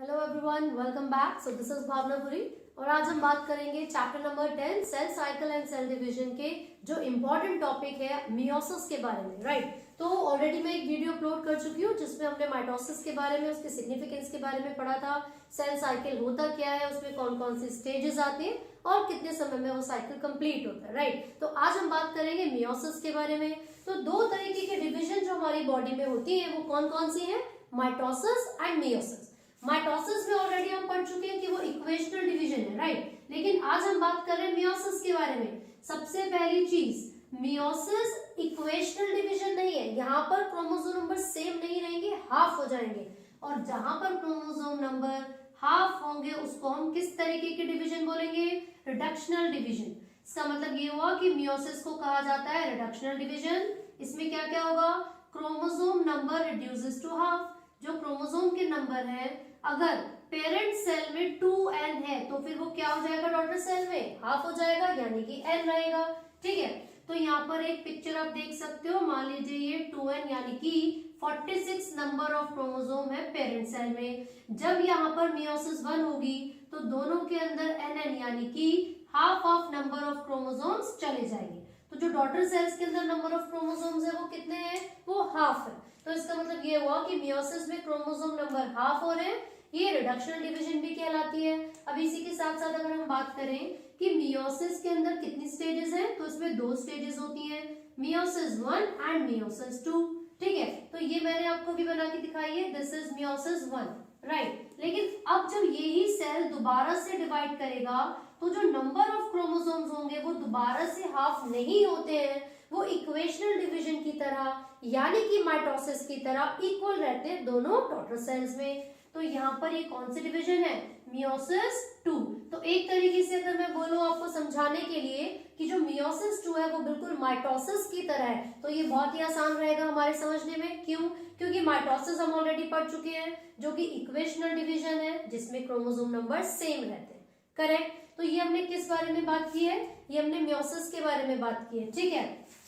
Hello everyone, welcome back. So this is Bhavna Puri और आज हम बात करेंगे chapter number 10 cell cycle and cell division के जो इम्पोर्टेंट टॉपिक है मियोसिस के बारे में, राइट। तो ऑलरेडी मैं एक वीडियो अपलोड कर चुकी हूँ जिसमें हमने माइटोसिस के बारे में, उसके सिग्निफिकेंस के बारे में पढ़ा था। सेल साइकिल होता क्या है, उसमें कौन कौन सी स्टेजेस आती है और कितने समय में वो साइकिल कंप्लीट होता है, राइट। तो आज हम बात करेंगे मियोसिस के बारे में। तो दो तरीके के डिविजन जो हमारी बॉडी में होती है वो कौन कौन सी है, माइटोसिस एंड मियोसिस। माइटोसिस में ऑलरेडी हम पढ़ चुके हैं कि वो इक्वेशनल डिवीजन है, राइट। लेकिन आज हम बात कर रहे हैं मियोसिस के बारे में। सबसे पहली चीज, मियोसिस इक्वेशनल डिवीजन नहीं है। यहाँ पर क्रोमोसोम नंबर सेम नहीं रहेंगे, हाफ हो जाएंगे। और जहां पर क्रोमोसोम नंबर हाफ होंगे उसको हम किस तरीके के डिवीजन बोलेंगे, रिडक्शनल डिवीजन। इसका मतलब ये हुआ कि मियोसिस को कहा जाता है रिडक्शनल डिवीजन। इसमें क्या क्या होगा, chromosome number reduces to half. जो क्रोमोसोम के नंबर है, अगर पेरेंट सेल में 2n है तो फिर वो क्या हो जाएगा, डॉटर सेल में हाफ हो जाएगा, यानी कि n रहेगा, ठीक है। तो यहाँ पर एक पिक्चर आप देख सकते हो, मान लीजिए ये 2n यानी कि 46 नंबर ऑफ क्रोमोसोम है पेरेंट सेल में। जब यहाँ पर मियोसिस 1 होगी तो दोनों के अंदर nn यानी कि half of number of chromosomes चले जाएंगे। तो जो डॉटर सेल्स के अंदर नंबर ऑफ क्रोमोसोम्स है वो कितने हैं, वो हाफ है। तो इसका मतलब ये हुआ कि मियोसिस में क्रोमोसोम नंबर हाफ हो रहे हैं, ये रिडक्शनल डिवीजन भी कहलाती है। अब इसी के साथ साथ अगर हम बात करें कि मियोसिस के अंदर कितनी स्टेजेस हैं, तो इसमें दो स्टेजेस होती हैं, मियोसिस 1 एंड मियोसिस 2, ठीक है। तो ये मैंने आपको भी बना के दिखाई है, दिस इज मियोसिस 1, राइट। लेकिन अब जब यही सेल दोबारा से डिवाइड करेगा तो जो नंबर ऑफ क्रोमोसोम्स होंगे वो दोबारा से हाफ नहीं होते हैं, वो इक्वेशनल डिवीजन की तरह यानी कि माइटोसिस की तरह इक्वल रहते हैं दोनों डॉटर सेल्स में। तो यहाँ पर ये कौन सी डिवीजन है, मियोसिस 2। तो एक तरीके से अगर मैं बोलूं आपको समझाने के लिए कि जो मियोसिस 2 है वो बिल्कुल माइटोसिस की तरह है, तो ये बहुत ही आसान रहेगा हमारे समझने में। क्यों, क्योंकि माइटोसिस हम ऑलरेडी पढ़ चुके हैं जो कि इक्वेशनल डिवीजन है जिसमें क्रोमोसोम नंबर सेम रहते हैं, करेक्ट। तो ये हमने किस बारे में बात की है, ये हमने मियोसिस के बारे में बात की है, ठीक है।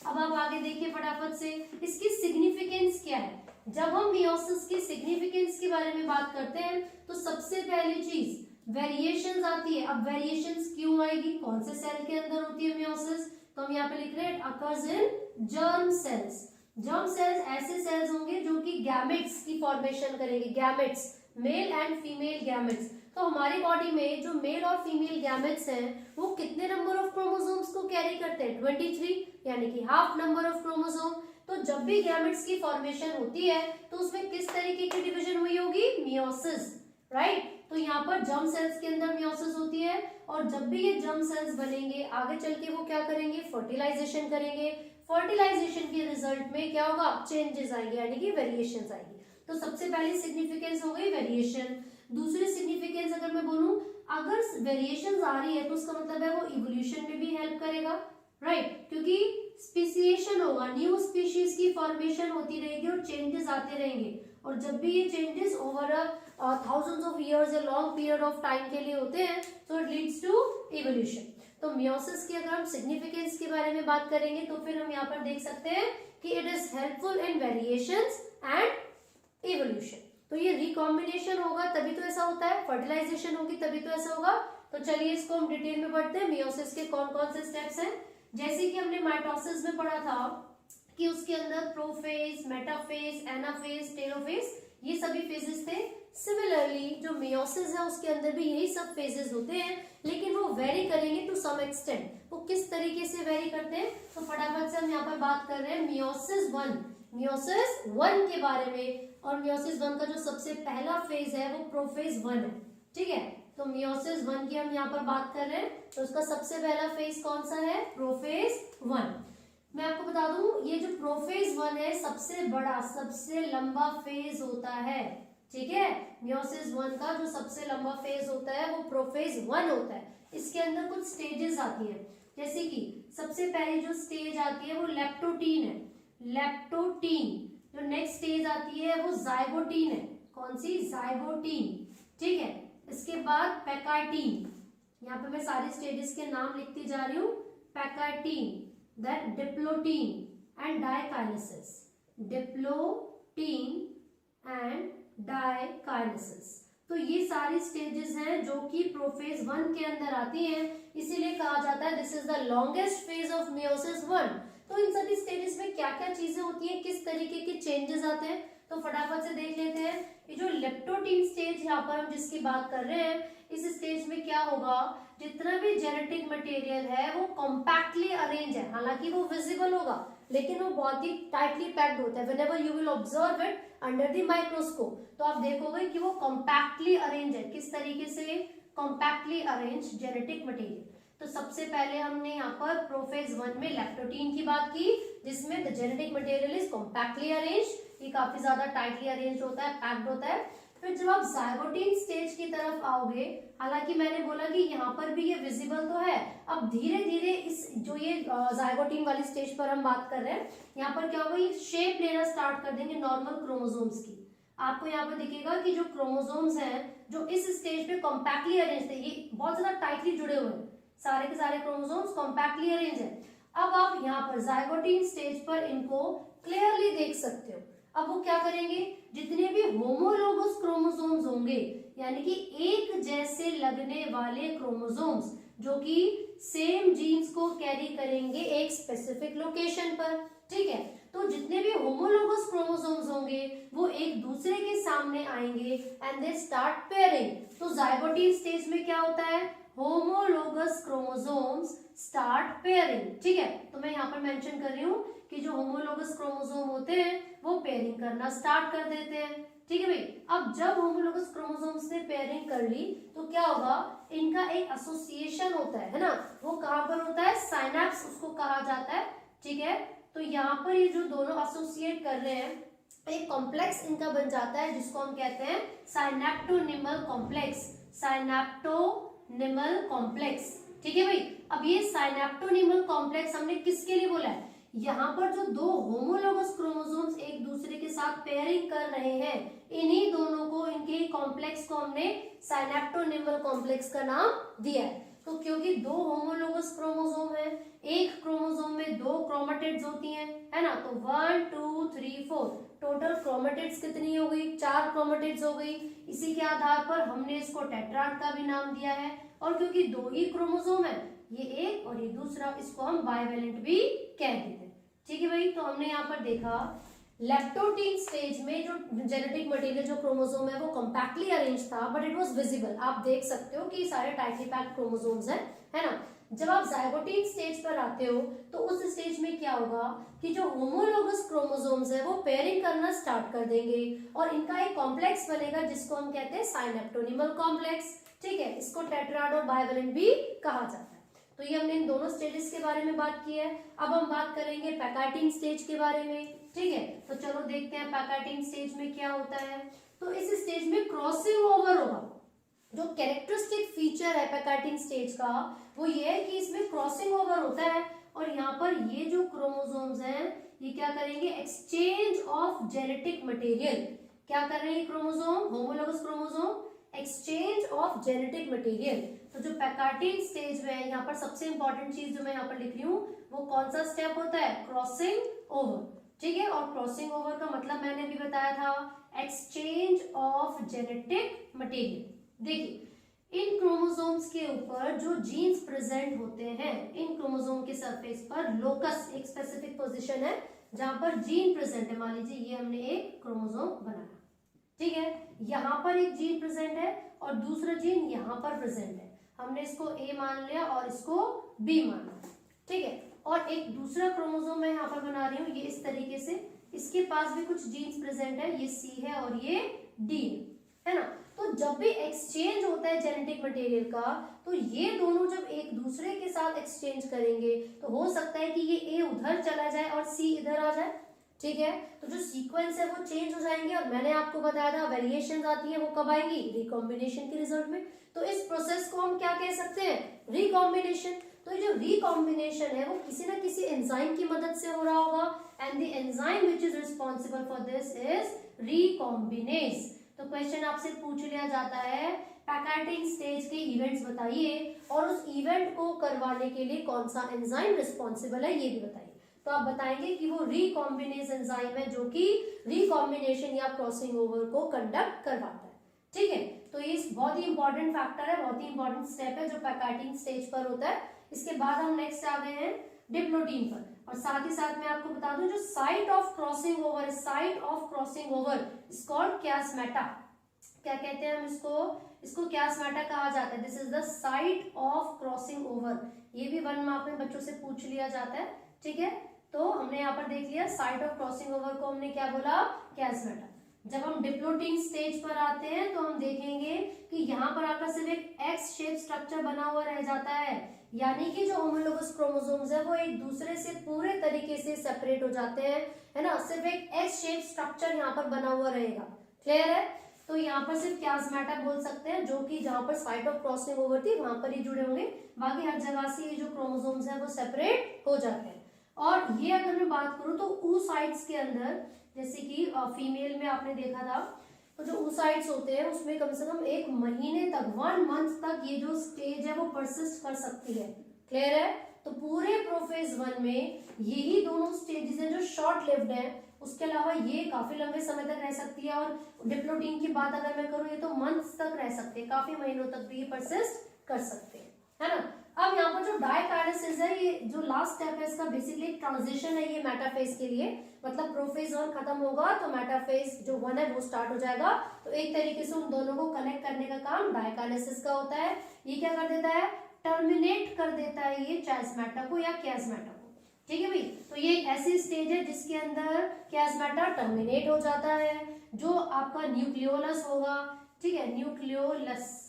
अब आप आगे देखिए फटाफट से, इसकी सिग्निफिकेंस क्या है। जब हम मियोसिस की सिग्निफिकेंस के बारे में बात करते हैं तो सबसे पहली चीज वेरिएशंस आती है। अब वेरिएशंस क्यों आएगी, कौन से सेल के अंदर होती है मियोसिस, तो हम यहाँ पे लिख रहे हैं occurs in germ cells. Germ cells ऐसे सेल्स होंगे जो कि गैमेट्स की फॉर्मेशन करेंगे, gametes, male and female gametes. तो हमारी बॉडी में जो मेल और फीमेल गैमेट्स हैं वो कितने नंबर ऑफ क्रोमोसोम्स को कैरी करते हैं, 23, यानी कि हाफ नंबर ऑफ क्रोमोसोम। तो जब भी गैमेट्स की फॉर्मेशन होती है तो उसमें किस तरीके की डिवीजन हुई होगी, मियोसिस, राइट। तो यहाँ पर जर्म सेल्स के अंदर मियोसिस होती है और जब भी ये जर्म सेल्स बनेंगे आगे चल के वो क्या करेंगे, फर्टिलाइजेशन करेंगे। फर्टिलाइजेशन के रिजल्ट में क्या होगा, चेंजेस आएंगे यानी कि वेरिएशंस आएंगी। तो सबसे पहली सिग्निफिकेंस हो गई वेरिएशन। दूसरी सिग्निफिकेंस अगर मैं बोलूं, अगर वेरिएशंस आ रही है तो उसका मतलब है वो इवोल्यूशन में भी हेल्प करेगा, राइट। क्योंकि स्पीसीएशन होगा, न्यू स्पीशीज की फॉर्मेशन होती रहेगी और चेंजेस आते रहेंगे। और जब भी ये changes over thousands of years या लॉन्ग पीरियड ऑफ टाइम के लिए होते हैं तो इट लीड्स टू इवोल्यूशन। तो मियोसिस की अगर हम सिग्निफिकेंस के बारे में बात करेंगे तो फिर हम यहाँ पर देख सकते हैं कि it is helpful in variations and evolution. तो ये रिकॉम्बिनेशन होगा तभी तो ऐसा होता है, फर्टिलाइजेशन होगी तभी तो ऐसा होगा। तो चलिए इसको हम डिटेल में पढ़ते हैं, मियोसिस के कौन कौन से स्टेप्स हैं। जैसे कि हमने माइटोसिस में पढ़ा था कि उसके अंदर प्रोफेज, मेटाफेज, एनाफेज, टेलोफेज, ये सभी फेजेस थे। सिमिलरली जो मियोसिस है उसके अंदर भी यही सब फेजेस होते हैं, लेकिन वो वेरी करेंगे टू सम एक्सटेंट। वो किस तरीके से वेरी करते हैं, तो फटाफट से हम यहाँ पर बात कर रहे हैं मियोसिस 1 के बारे में। और मियोसिस 1 का जो सबसे पहला फेज है वो प्रोफेज 1 है, ठीक है। तो मियोसिस 1 की हम यहाँ पर बात कर रहे हैं तो उसका सबसे पहला फेज कौन सा है, प्रोफेज 1। मैं आपको बता दूं ये जो प्रोफेज 1 है सबसे बड़ा, सबसे लंबा फेज होता है, ठीक है। मियोसिस 1 का जो सबसे लंबा फेज होता है वो प्रोफेज 1 होता है। इसके अंदर कुछ स्टेजेस आती है, जैसे कि सबसे पहले जो स्टेज आती है वो लेप्टोटीन है, लेप्टोटीन। जो नेक्स्ट स्टेज आती है वो जाइगोटीन है, कौन सी, जाइगोटीन, ठीक है। इसके बाद पैकाइटीन, यहाँ पे मैं सारी स्टेजेस के नाम लिखती जा रही हूँ, pachytene, then diplotene and diakinesis, diplotene and diakinesis. तो ये सारी स्टेजेस हैं जो कि प्रोफेज 1 के अंदर आती हैं, इसीलिए कहा जाता है this is the longest phase of meiosis 1। तो इन सभी स्टेजेस में क्या क्या चीजें होती हैं, किस तरीके के चेंजेस आते हैं, तो फटाफट से देख लेते हैं। ये जो लेप्टोटीन स्टेज यहाँ पर हम जिसकी बात कर रहे हैं, इस स्टेज में क्या होगा, जितना भी जेनेटिक मटेरियल है वो कॉम्पैक्टली अरेंज है, हालांकि वो विजिबल होगा लेकिन वो बहुत ही टाइटली पैक्ड होता है। Whenever you will observe it under the microscope, तो आप देखोगे कि वो कॉम्पैक्टली अरेंज है। किस तरीके से कॉम्पैक्टली अरेंज जेनेटिक मटेरियल। तो सबसे पहले हमने यहाँ पर प्रोफेज 1 में लैक्टोटीन की बात की, जिसमें the genetic material is compactly arrange, ये काफी ज्यादा टाइटली अरेंज होता है, पैक्ड होता है। फिर जब आप जाइगोटीन स्टेज की तरफ आओगे, हालांकि मैंने बोला कि यहाँ पर भी ये विजिबल तो है, अब धीरे धीरे इस जो ये जाइगोटीन वाली स्टेज पर हम बात कर रहे हैं, यहाँ पर क्या होगा, ये शेप लेना स्टार्ट कर देंगे नॉर्मल क्रोमोसोम्स की। आपको यहाँ पर दिखेगा कि जो क्रोमोसोम्स हैं जो इस स्टेज पे कॉम्पैक्टली अरेंज थे, ये बहुत ज्यादा टाइटली जुड़े हुए हैं, सारे के सारे क्रोमोसोम्स कॉम्पैक्टली अरेंज है। अब आप यहाँ पर जाइगोटीन स्टेज पर इनको क्लियरली देख सकते हो। अब वो क्या करेंगे, जितने भी होमोलोगस क्रोमोसोम्स होंगे, यानी कि एक जैसे लगने वाले क्रोमोसोम्स जो कि सेम जीन्स को कैरी करेंगे एक स्पेसिफिक लोकेशन पर, ठीक है। तो जितने भी होमोलोगस क्रोमोसोम्स होंगे वो एक दूसरे के सामने आएंगे एंड दे स्टार्ट पेयरिंग। तो जाइगोटीन स्टेज में क्या होता है, होमोलोगस क्रोमोसोम्स स्टार्ट पेयरिंग, ठीक है। तो मैं यहाँ पर मेंशन कर रही हूँ कि जो होमोलोगस क्रोमोसोम होते हैं वो पेयरिंग करना स्टार्ट कर देते हैं, ठीक है भाई। अब जब होमोलोगस क्रोमोसोम्स ने पेयरिंग कर ली तो क्या होगा, इनका एक एसोसिएशन होता है ना, वो कहाँ पर होता है, साइनैप्स उसको कहा जाता है, ठीक है। तो यहाँ पर ये जो दोनों एसोसिएट कर रहे हैं, एक कॉम्प्लेक्स इनका बन जाता है जिसको हम कहते हैं साइनेप्टोनिमल कॉम्प्लेक्स, साइनेप्टोनिमल कॉम्प्लेक्स, ठीक है भाई। अब ये साइनेप्टोनिमल कॉम्प्लेक्स हमने किसके लिए बोला है, यहाँ पर जो दो होमोलोगस क्रोमोसोम्स एक दूसरे के साथ पेयरिंग कर रहे हैं, इन्हीं दोनों को, इनके कॉम्प्लेक्स को हमने साइनेप्टोनिमल कॉम्प्लेक्स का नाम दिया है। तो क्योंकि दो होमोलोगस क्रोमोसोम है, एक क्रोमोसोम में दो क्रोमेटिड्स होती हैं, है ना, तो 1 2 3 4 टोटल क्रोमेटिड्स कितनी हो गई, 4 क्रोमेटिड्स हो गई। इसी के आधार पर हमने इसको टेट्राड का भी नाम दिया है। और क्योंकि दो ही क्रोमोसोम है, ये एक और ये दूसरा, इसको हम बाइवेलेंट भी कह देते हैं, ठीक है भाई। तो हमने यहाँ पर देखा लेप्टोटीन स्टेज में जो जेनेटिक मटेरियल जो क्रोमोसोम है वो कॉम्पैक्टली अरेंज था, बट इट वाज विजिबल। आप देख सकते हो कि सारे टाइटली पैक्ड क्रोमोसोम्स हैं, है ना। जब आप जाइगोटीन स्टेज पर आते हो तो उस स्टेज में क्या होगा कि जो होमोलोगस क्रोमोसोम्स है वो पेयरिंग करना स्टार्ट कर देंगे और इनका एक कॉम्प्लेक्स बनेगा जिसको हम कहते हैं साइनेप्टोनिमल कॉम्प्लेक्स, ठीक है। इसको टेट्राड और बाइवेलेंट भी कहा जाता है। तो ये हमने इन दोनों स्टेजेस के बारे में बात की है। अब हम बात करेंगे पैकार्टिन स्टेज के बारे में, ठीक है। तो चलो देखते हैं पैकार्टिन स्टेज में क्या होता है। तो इस स्टेज में क्रॉसिंग ओवर होगा। जो कैरेक्टरिस्टिक फीचर है पैकार्टिन स्टेज का वो ये है कि इसमें क्रॉसिंग ओवर होता है और यहाँ पर ये जो क्रोमोसोम्स हैं ये क्या करेंगे, एक्सचेंज ऑफ जेनेटिक मटेरियल। क्या कर रहे हैं chromosome, homologous chromosome exchange of genetic material. तो जो पैकार्टिन स्टेज में है, यहाँ पर सबसे इंपॉर्टेंट चीज जो मैं यहाँ पर लिख रही हूँ वो कौन सा स्टेप होता है, क्रॉसिंग ओवर, ठीक है। और क्रॉसिंग ओवर का मतलब मैंने भी बताया था, एक्सचेंज ऑफ जेनेटिक मटेरियल। देखिए इन क्रोमोसोम्स के ऊपर जो जीन्स प्रेजेंट होते हैं, इन क्रोमोसोम के सरफेस पर लोकस एक स्पेसिफिक पोजीशन है जहां पर जीन प्रेजेंट है। मान लीजिए ये हमने एक क्रोमोसोम बनाया, ठीक है, यहाँ पर एक जीन प्रेजेंट है और दूसरा जीन यहाँ पर प्रेजेंट है। हमने इसको ए मान लिया और इसको बी मान लिया, ठीक है। और एक दूसरा क्रोमोसोम मैं यहाँ पर बना रही हूँ, ये इस तरीके से, इसके पास भी कुछ जीन्स प्रेजेंट है, ये सी है और ये डी है ना। तो जब भी एक्सचेंज होता है जेनेटिक मटेरियल का, तो ये दोनों जब एक दूसरे के साथ एक्सचेंज करेंगे तो हो सकता है कि ये ए उधर चला जाए और सी इधर आ जाए, ठीक है। तो जो सीक्वेंस है वो चेंज हो जाएंगे और मैंने आपको बताया था वेरिएशंस आती है वो कब आएंगी, रिकॉम्बिनेशन के रिजल्ट में। तो इस प्रोसेस को हम क्या कह सकते हैं, रिकॉम्बिनेशन। तो ये जो रिकॉम्बिनेशन है वो किसी ना किसी एंजाइम की मदद से हो रहा होगा and the enzyme which is responsible for this is recombinase. तो क्वेश्चन आपसे पूछ लिया जाता है पैकार्टिन स्टेज के इवेंट्स बताइए और उस इवेंट को करवाने के लिए कौन सा एंजाइम रिस्पांसिबल है ये भी बताइए। तो आप बताएंगे कि वो रिकॉम्बिनेज एंजाइम है जो कि रिकॉम्बिनेशन या क्रॉसिंग ओवर को कंडक्ट करवाता है, ठीक है। तो ये बहुत ही इंपॉर्टेंट फैक्टर है, बहुत ही इंपॉर्टेंट स्टेप है जो पैकाइटिन स्टेज पर होता है। इसके बाद हम नेक्स्ट आ गए हैं डिप्लोटीन पर, और साथ ही साथ मैं आपको बता दूं जो site of crossing over, site of crossing over is called chiasmata. क्या कहते हैं हम इसको क्यास्मेटा कहा जाता है। This is the site of crossing over. ये भी 1 मार्क में बच्चों से पूछ लिया जाता है, ठीक है। तो हमने यहाँ पर देख लिया साइट ऑफ क्रॉसिंग ओवर को हमने क्या बोला, क्यास्मेटा। जब हम डिप्लोटीन स्टेज पर आते हैं तो हम देखेंगे कि यहाँ पर आकर सिर्फ एक एक्स शेप स्ट्रक्चर बना हुआ रह जाता है, यानी कि जो होमोलोगस क्रोमोसोम्स है वो एक दूसरे से पूरे तरीके से सेपरेट हो जाते हैं, है ना। सिर्फ एक एक्स शेप स्ट्रक्चर यहाँ पर बना हुआ रहेगा, क्लियर है। तो यहाँ पर सिर्फ क्यास्मेटा बोल सकते हैं, जो कि जहां पर साइट ऑफ क्रॉसिंग ओवर थी वहां पर ही जुड़े होंगे, बाकी हर जगह से ये जो क्रोमोसोम्स है वो सेपरेट हो जाते हैं। और ये अगर मैं बात करूं तो oocytes के अंदर, जैसे कि फीमेल में आपने देखा था, तो जो oocytes होते हैं उसमें कम से कम 1 महीने तक, 1 मंथ तक ये जो स्टेज है वो परसिस्ट कर सकती है, क्लियर है। तो पूरे प्रोफेज 1 में यही दोनों स्टेजेस हैं जो शॉर्ट लिव्ड है, उसके अलावा ये काफी लंबे समय तक रह सकती है। और डिप्लोटीन की बात अगर मैं करूं, ये तो मंथ्स तक रह सकते हैं, काफी महीनों तक भी ये परसिस्ट कर सकते हैं, है ना। अब यहाँ पर जो डायकाइनेसिस है, ये जो लास्ट स्टेप है इसका बेसिकली ट्रांजिशन है ये मेटाफेज के लिए, मतलब प्रोफेज 1 खत्म होगा तो मेटाफेज जो 1 है वो स्टार्ट हो जाएगा। तो एक तरीके से उन दोनों को कनेक्ट करने का काम डायकाइनेसिस का होता है। ये क्या कर देता है, टर्मिनेट कर देता है ये क्यास्मेटा को या क्यास्मेटा को, ठीक है भाई। तो ये एक ऐसी स्टेज है जिसके अंदर क्यास्मेटा टर्मिनेट हो जाता है। जो आपका न्यूक्लियोलस होगा, ठीक है, न्यूक्लियोलस,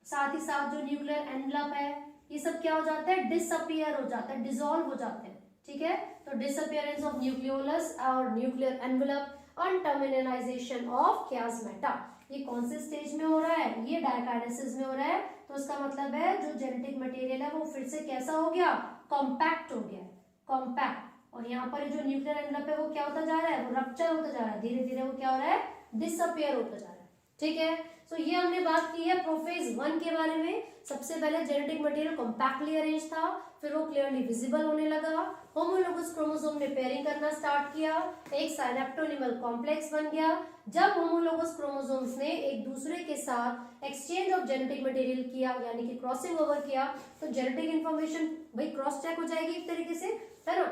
साथ ही साथ जो न्यूक्लियर एनवलप है, ये सब क्या हो जाता है, डिसअपियर हो जाता है, डिसॉल्व हो जाते हैं, ठीक है। तो डिसअपियरेंस ऑफ न्यूक्लियोलस और न्यूक्लियर एनवलप और टर्मिनलाइजेशन ऑफ क्यास्मेटा, ये कौन से स्टेज में हो रहा है, ये डायकाइनेसिस में हो रहा है। तो इसका मतलब है जो जेनेटिक मटेरियल है वो फिर से कैसा हो गया, कॉम्पैक्ट हो गया, कॉम्पैक्ट। और यहाँ पर जो न्यूक्लियर एनवलप है वो क्या होता जा रहा है, वो रप्चर होता जा रहा है, धीरे धीरे वो क्या हो रहा है, डिसअपियर होता जा रहा है, ठीक है। तो ये हमने बात की है प्रोफेज 1 के बारे में। सबसे पहले जेनेटिक मटेरियल कॉम्पैक्टली अरेंज था, फिर वो क्लियरली विजिबल होने लगा, होमोलोगस क्रोमोसोम ने पेयरिंग करना स्टार्ट किया, एक साइनेप्टोनिमल कॉम्प्लेक्स बन गया। जब होमोलोगस क्रोमोसोम्स ने एक दूसरे के साथ एक्सचेंज ऑफ जेनेटिक मटेरियल किया, यानी कि क्रॉसिंग ओवर किया, तो जेनेटिक इंफॉर्मेशन भाई क्रॉस चेक हो जाएगी एक तरीके से, है ना।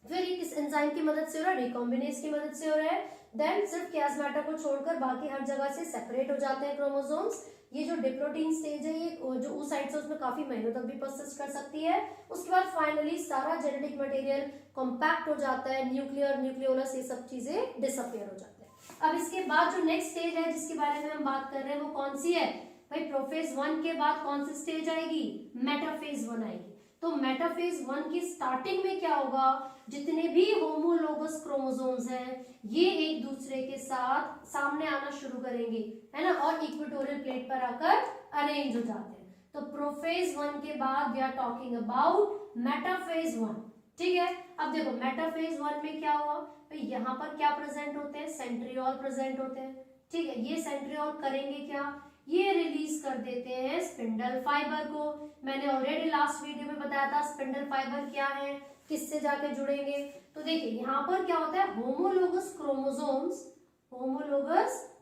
फिर किस एंजाइम की मदद से हो रहा है, रिकॉम्बिनेज की मदद से हो रहा है। देन सिर्फ क्यास्मेटा को छोड़कर बाकी हर जगह से सेपरेट हो जाते हैं क्रोमोसोम्स। ये जो डिप्लोटीन स्टेज है, ये जो oocytes है उसमें काफी महीनों तक भी परसिस्ट कर सकती है। उसके बाद फाइनली सारा जेनेटिक मटेरियल कॉम्पैक्ट हो जाता है, न्यूक्लियर, न्यूक्लियोलस, ये सब चीजें डिसअपियर हो जाते हैं। अब इसके बाद जो नेक्स्ट स्टेज है जिसके बारे में हम बात कर रहे हैं वो कौन सी है भाई, प्रोफेज 1 के बाद कौन सी स्टेज आएगी, मेटाफेज 1 आएगी। तो मेटाफेज 1 की स्टार्टिंग में क्या होगा, जितने भी होमोलोगस क्रोमोसोम्स हैं ये एक दूसरे के साथ सामने आना शुरू करेंगे, है ना, और इक्वेटोरियल प्लेट पर आकर अरेंज हो जाते हैं। तो प्रोफेज 1 के बाद we are talking about metaphase 1, ठीक है। अब देखो मेटाफेज 1 में क्या हुआ, तो यहाँ पर क्या प्रेजेंट होते हैं, सेंट्रियोल प्रेजेंट होते हैं, ठीक है। ये सेंट्रियोल करेंगे क्या, ये रिलीज कर देते हैं स्पिंडल फाइबर को। मैंने ऑलरेडी लास्ट वीडियो में बताया था स्पिंडल फाइबर क्या है, किससे जाके जुड़ेंगे। तो देखिए यहाँ पर क्या होता है, होमोलोगस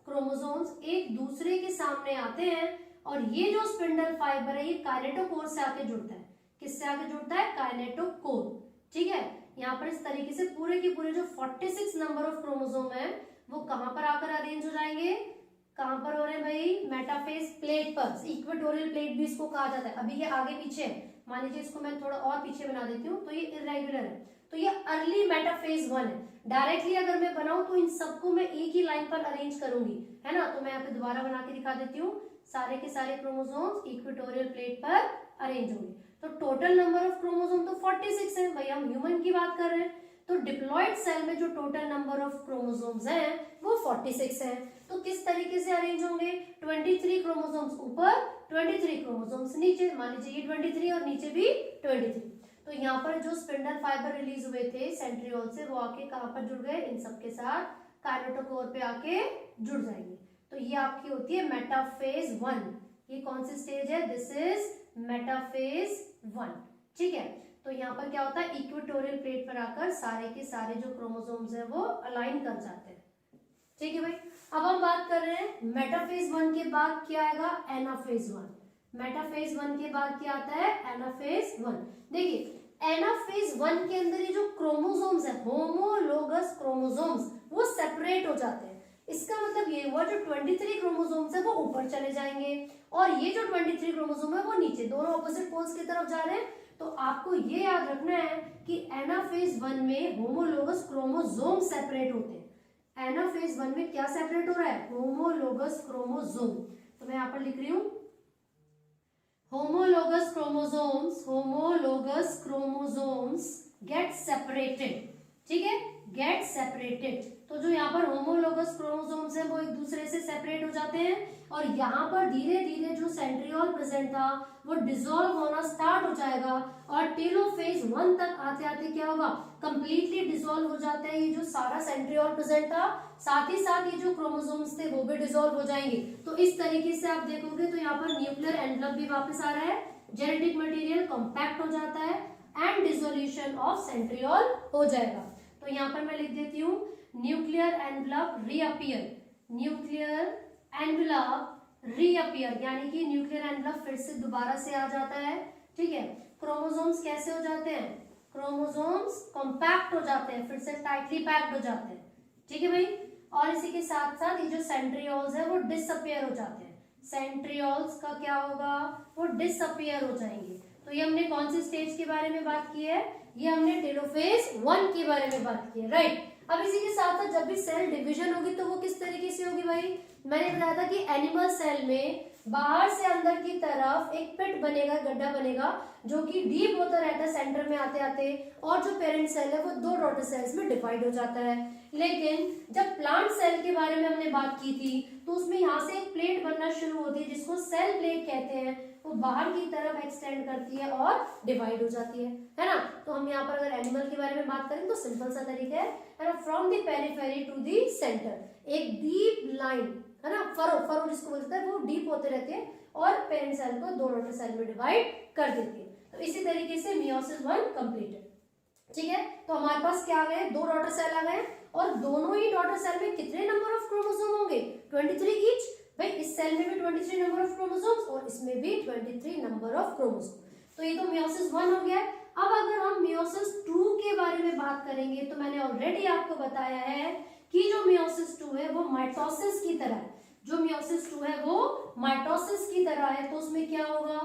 क्रोमोसोम्स एक दूसरे के सामने आते हैं, और ये जो स्पिंडल फाइबर है ये काइनेटोकोर से आके जुड़ता है। किससे आके जुड़ता है, काइनेटोकोर, ठीक है। यहाँ पर इस तरीके से पूरे के पूरे जो 46 नंबर ऑफ क्रोमोसोम है वो कहां पर आकर अरेंज हो जाएंगे, कहां पर हो रहे हैं भाई, मेटाफेज प्लेट पर। इक्वेटोरियल प्लेट भी इसको कहा जाता है। अभी ये आगे पीछे है, मान लीजिए इसको मैं थोड़ा और पीछे बना देती हूँ तो ये इरेगुलर है, तो ये अर्ली मेटाफेज 1 है। डायरेक्टली अगर मैं बनाऊं तो इन सबको मैं एक ही लाइन पर अरेंज करूंगी, है ना। तो मैं यहाँ पे दोबारा बना के दिखा देती हूँ, सारे के सारे क्रोमोसोम्स इक्वेटोरियल प्लेट पर अरेंज होंगे। तो टोटल नंबर ऑफ क्रोमोसोम तो 46 है भाई, हम ह्यूमन की बात कर रहे हैं। तो डिप्लॉयड सेल में जो टोटल नंबर ऑफ क्रोमोसोम्स हैं वो 46 है। तो किस तरीके से अरेंज होंगे, 23 क्रोमोसोम्स ऊपर, 23 क्रोमोसोम्स नीचे। मान लीजिए ये 23 और नीचे भी 23। तो यहाँ पर जो स्पिंडल फाइबर रिलीज हुए थे सेंट्रियोल से, वो आके कहाँ पर जुड़ गए, इन सबके साथ काइनेटोकोर पे आके जुड़ जाएंगे। तो ये आपकी होती है मेटाफेज 1। ये कौन सी स्टेज है, दिस इज मेटाफेज 1, ठीक है। तो यहाँ पर क्या होता है, इक्वेटोरियल प्लेट पर आकर सारे के सारे जो क्रोमोसोम्स है वो अलाइन कर जाते हैं, ठीक है भाई। अब हम बात कर रहे हैं मेटाफेज 1 के बाद क्या आएगा, एनाफेज 1। मेटाफेज 1 के बाद क्या आता है, एनाफेज 1। देखिए एनाफेज 1 के अंदर ये जो क्रोमोसोम्स है, होमोलोगस क्रोमोसोम्स, वो सेपरेट हो जाते हैं। इसका मतलब ये हुआ जो 23 क्रोमोसोम्स है वो ऊपर चले जाएंगे और ये जो 23 क्रोमोसोम है वो नीचे, दोनों ऑपोजिट पोल्स की तरफ जा रहे हैं। तो आपको ये याद रखना है कि एनाफेज 1 में होमोलोगस क्रोमोसोम सेपरेट होते हैं। एनाफेज 1 में क्या सेपरेट हो रहा है, होमोलोगस क्रोमोसोम। तो मैं यहाँ पर लिख रही हूं homologous chromosomes get separated, ठीक है, get separated। तो जो यहाँ पर homologous chromosomes है वो एक दूसरे से सेपरेट हो जाते हैं और यहाँ पर धीरे धीरे जो सेंट्रियोल प्रेजेंट था वो डिसॉल्व होना स्टार्ट हो जाएगा और टेलोफेज 1 तक आते आते क्या होगा, कंप्लीटली डिसॉल्व हो जाता है ये जो सारा सेंट्रियोल प्रेजेंट था, साथ ही साथ ये जो क्रोमोसोम्स थे वो भी डिसॉल्व हो जाएंगे। तो इस तरीके से आप देखोगे तो यहाँ पर न्यूक्लियर एनवलप भी वापस आ रहा है, जेनेटिक मटेरियल कॉम्पैक्ट हो जाता है एंड डिसोल्यूशन ऑफ सेंट्रियोल हो जाएगा। तो यहाँ पर मैं लिख देती हूँ nuclear envelope reappear, nuclear envelope reappear, यानी कि न्यूक्लियर एनवलप फिर से दोबारा से आ जाता है, ठीक है। क्रोमोसोम्स कैसे हो जाते हैं, क्रोमोसोम्स कॉम्पैक्ट हो जाते हैं, फिर से टाइटली पैक्ड हो जाते हैं, ठीक है भाई। और इसी के साथ साथ ये जो सेंट्रियोल्स है वो डिसअपियर हो जाते हैं, सेंट्रियोल्स का क्या होगा, वो डिसअपियर हो जाएंगे। तो ये हमने कौन सी स्टेज के बारे में बात की है, ये हमने टेलोफेज 1 के बारे में बात की है, राइट। अब इसी के साथ साथ जब भी सेल डिवीजन होगी तो वो किस तरीके से होगी भाई, मैंने बताया था कि एनिमल सेल में बाहर से अंदर की तरफ एक पिट बनेगा, गड्ढा बनेगा जो कि डीप होता रहता है सेंटर में आते आते, और जो पेरेंट सेल है वो 2 डॉटर सेल्स में डिवाइड हो जाता है। लेकिन जब प्लांट सेल के बारे में हमने बात की थी तो उसमें यहाँ से एक प्लेट बनना शुरू होती है जिसको सेल प्लेट कहते हैं, वो बाहर की तरफ एक्सटेंड करती है और डिवाइड हो जाती है ना। तो हम यहाँ पर अगर एनिमल के बारे में बात करें तो सिंपल सा तरीका है ना, from the periphery to the centre, एक डीप लाइन है ना, फरो जिसको बोलते हैं, वो डीप होते रहते हैं और पेरेंट सेल को 2 डॉटर सेल में डिवाइड कर देती है। तो इसी तरीके से मियोसिस 1 कंप्लीटेड, ठीक है। तो हमारे पास क्या आ गए, 2 डॉटर सेल आ गए और दोनों ही डॉटर सेल में कितने नंबर ऑफ क्रोमोसोम होंगे, 23 ईच। भाई इस सेल में भी 23 नंबर ऑफ क्रोमोसोम्स और इसमें भी 23 नंबर ऑफ क्रोमोसोम। तो ये तो मियोसिस 1 हो गया। अब अगर हम मियोसिस 2 के बारे में बात करेंगे तो मैंने ऑलरेडी आपको बताया है कि जो मियोसिस 2 है वो माइटोसिस की तरह है, जो मियोसिस 2 है वो माइटोसिस की तरह है। तो उसमें क्या होगा,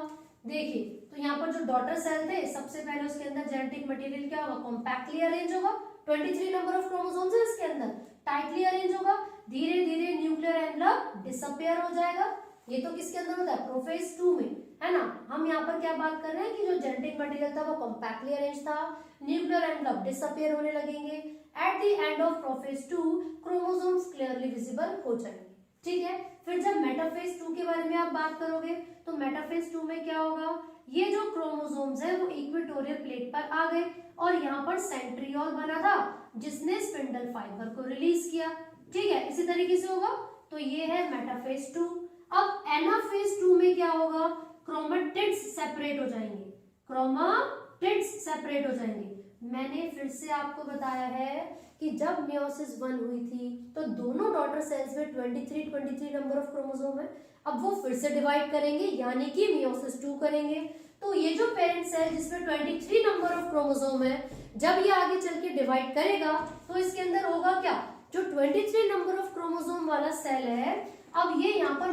देखिए, तो यहाँ पर जो डॉटर सेल थे सबसे पहले उसके अंदर जेनेटिक मटेरियल क्या होगा, कॉम्पैक्टली अरेंज होगा, 23 नंबर ऑफ क्रोमोसोम्स है इसके अंदर, टाइटली अरेंज होगा, धीरे धीरे न्यूक्लियर एनवलप डिसअपियर हो जाएगा। ये तो किसके अंदर होता है, प्रोफेज 2 में, है ना। हम यहाँ पर क्या बात कर रहे हैं कि जो जेनेटिक मटेरियल था वो कॉम्पैक्टली अरेंज था, न्यूक्लियर एनवलप डिसअपियर होने लगेंगे, at the end of prophase 2 chromosomes clearly visible हो जाएंगे, ठीक है। फिर जब मेटाफेज 2 के बारे में आप बात करोगे तो मेटाफेज 2 में क्या होगा, ये जो क्रोमोसोम्स है वो इक्वेटोरियल प्लेट पर आ गए और यहाँ पर सेंट्रियोल बना था जिसने स्पिंडल फाइबर को रिलीज किया, ठीक है। इसी तरीके से होगा। तो ये है मेटाफेज 2। अब एनाफेज 2 में क्या होगा, क्रोमेटिड्स सेपरेट हो जाएंगे, क्रोमेटिड्स सेपरेट हो जाएंगे। मैंने फिर से आपको बताया है कि जब मियोसिस 1 हुई थी तो दोनों डॉटर सेल्स में 23 नंबर ऑफ क्रोमोसोम है। अब वो फिर से डिवाइड करेंगे यानी कि मियोसिस 2 करेंगे। तो ये जो पेरेंट सेल जिसमें 23 नंबर ऑफ क्रोमोसोम है, जब ये आगे चल के डिवाइड करेगा तो इसके अंदर होगा क्या, जो 23 नंबर ऑफ क्रोमोसोम वाला सेल है, अब ये यहाँ पर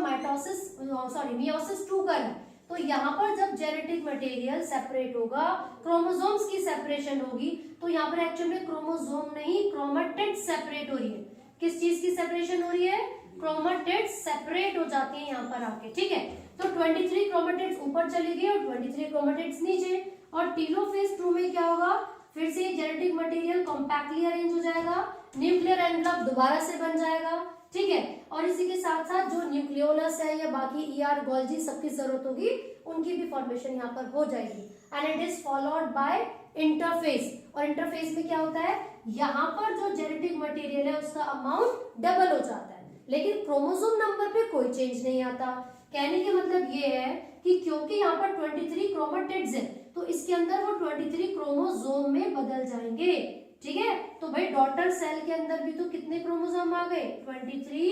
मियोसिस 2 कर है। तो यहाँ पर जब जेनेटिक मटेरियल सेपरेट होगा, क्रोमोसोम्स की सेपरेशन होगी, तो यहाँ पर एक्चुअली में क्रोमोसोम नहीं, क्रोमेटिड्स सेपरेट हो रही है। किस चीज की सेपरेशन हो रही है, क्रोमेटिड्स सेपरेट हो जाती है यहाँ पर आके, ठीक है। तो 23 क्रोमेटिड्स ऊपर चली गई और 23 क्रोमेटिड्स नीचे। और टेलोफेज 2 में क्या होगा, फिर से जेनेटिक मटेरियल कॉम्पैक्टली अरेंज हो जाएगा, न्यूक्लियर एनवलप दोबारा से बन जाएगा, ठीक है। और इसी के साथ साथ जो न्यूक्लियोलस है या बाकी ईआर गोल्जी सबकी जरूरत होगी उनकी भी फॉर्मेशन यहाँ पर हो जाएगी। And it is followed by interface. और इंटरफेस में क्या होता है, यहाँ पर जो जेनेटिक मटेरियल है उसका अमाउंट डबल हो जाता है, लेकिन क्रोमोसोम नंबर पे कोई चेंज नहीं आता। कहने का मतलब ये है कि क्योंकि यहाँ पर 23 क्रोमेटिड्स है तो इसके अंदर वो 23 क्रोमोसोम में बदल जाएंगे, ठीक है। तो भाई डॉटर सेल के अंदर भी तो कितने क्रोमोसोम आ गए, 23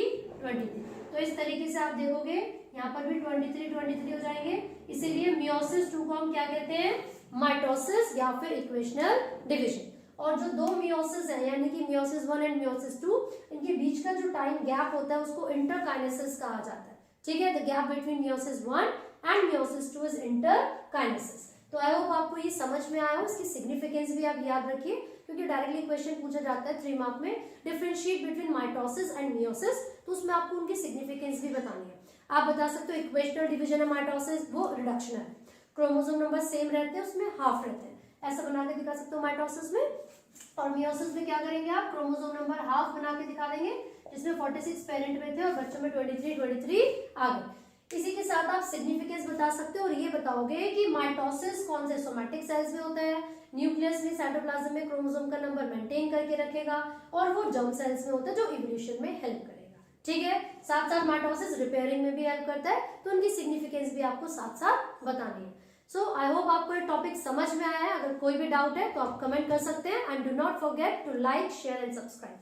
तो इस तरीके से आप देखोगे यहाँ पर भी 23 हो जाएंगे। इसीलिए मियोसिस 2 को हम क्या कहते हैं, माइटोसिस या फिर इक्वेशनल डिवीजन। और जो दो मियोसिस है यानी कि मियोसिस 1 एंड मियोसिस 2, इनके बीच का जो टाइम गैप होता है उसको इंटरकाइनेसिस कहा जाता है। ठीक है, the gap between meiosis 1 and meiosis 2 is interkinesis. तो आई होप आपको ये समझ में आया हो, इसकी सिग्निफिकेंस भी आप याद रखिए क्योंकि डायरेक्टली क्वेश्चन पूछा जाता है 3 मार्क में, differentiate between mitosis and meiosis, तो उसमें आपको उनकी सिग्निफिकेंस भी बतानी है। आप बता सकते हो इक्वेशनल डिवीजन है माइटोसिस, वो रिडक्शनल है, क्रोमोसोम नंबर सेम रहते हैं, उसमें हाफ रहते हैं, ऐसा बना के दिखा सकते हो माइटोसिस में। और मियोसिस में क्या करेंगे आप, क्रोमोसोम नंबर हाफ बना के दिखा देंगे, जिसमें 46 पेरेंट में थे और बच्चों में 23 आ गए। इसी के साथ आप सिग्निफिकेंस बता सकते हो और ये बताओगे कि माइटोसिस कौन से सोमैटिक सेल्स में होता है, न्यूक्लियस में साइटोप्लाज्म में क्रोमोसोम का नंबर मेंटेन करके रखेगा, और वो जर्म सेल्स में होता है जो इवोल्यूशन में हेल्प करेगा। ठीक है, साथ साथ माइटोसिस रिपेयरिंग में भी हेल्प करता है, तो उनकी सिग्निफिकेंस भी आपको साथ साथ बतानी है। सो आई होप आपको ये टॉपिक समझ में आया है। अगर कोई भी डाउट है तो आप कमेंट कर सकते हैं, and do not forget to like, share and subscribe.